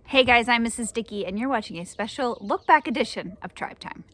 Hey guys, I'm Mrs. Dickey, and you're watching a special look back edition of Tribe Time.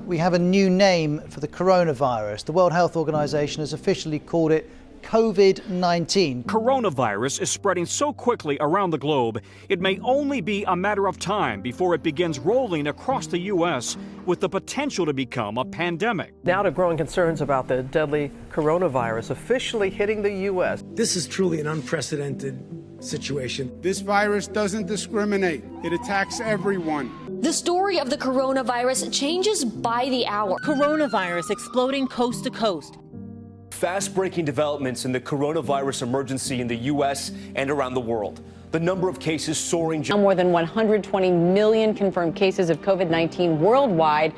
We have a new name for the coronavirus. The World Health Organization has officially called it COVID-19. Coronavirus is spreading so quickly around the globe, it may only be a matter of time before it begins rolling across the U.S. with the potential to become a pandemic. Now to growing concerns about the deadly coronavirus officially hitting the U.S. This is truly an unprecedented situation. This virus doesn't discriminate. It attacks everyone. The story of the coronavirus changes by the hour. Coronavirus exploding coast to coast. Fast-breaking developments in the coronavirus emergency in the U.S. and around the world. The number of cases soaring. Now more than 120 million confirmed cases of COVID-19 worldwide.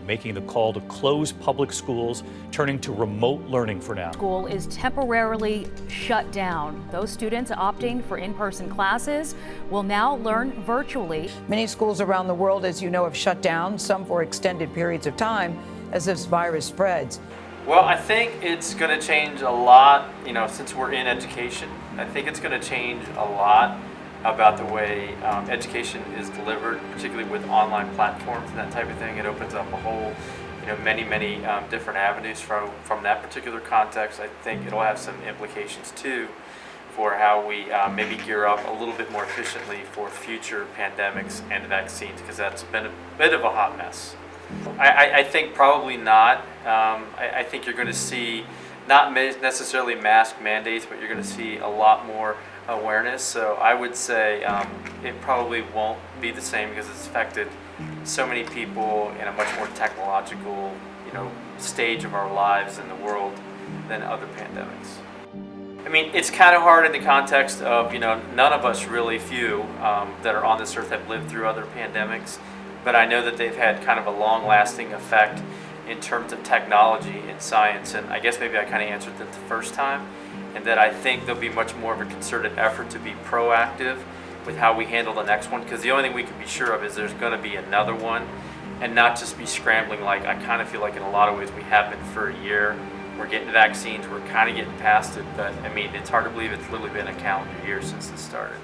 Making the call to close public schools, turning to remote learning for now. School is temporarily shut down. Those students opting for in-person classes will now learn virtually. Many schools around the world, as you know, have shut down, some for extended periods of time as this virus spreads. Well, I think it's going to change a lot, since we're in education. I think it's going to change a lot about the way education is delivered, particularly with online platforms and that type of thing. It opens up a whole, many different avenues from that particular context. I think it'll have some implications too for how we maybe gear up a little bit more efficiently for future pandemics and vaccines, because that's been a bit of a hot mess. I think probably not. I think you're going to see not necessarily mask mandates, but you're going to see a lot more awareness. So I would say it probably won't be the same, because it's affected so many people in a much more technological, stage of our lives in the world than other pandemics. I mean, it's kind of hard in the context of, none of us really, few that are on this earth have lived through other pandemics, but I know that they've had kind of a long-lasting effect in terms of technology and science, and I guess maybe I kind of answered that the first time, and that I think there'll be much more of a concerted effort to be proactive with how we handle the next one, because the only thing we can be sure of is there's going to be another one, and not just be scrambling like I kind of feel like in a lot of ways we have been for a year. We're getting vaccines, we're kind of getting past it, but I mean, it's hard to believe it's literally been a calendar year since this started.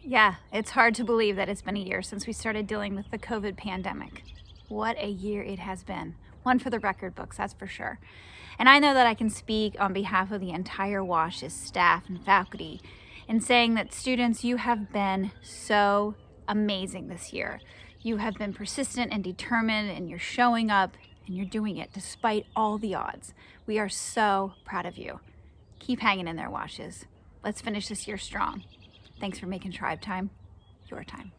Yeah, it's hard to believe that it's been a year since we started dealing with the COVID pandemic. What a year it has been. One for the record books, that's for sure. And I know that I can speak on behalf of the entire WASHS staff and faculty in saying that students, you have been so amazing this year. You have been persistent and determined, and you're showing up and you're doing it despite all the odds. We are so proud of you. Keep hanging in there, WASHS. Let's finish this year strong. Thanks for making Tribe Time your time.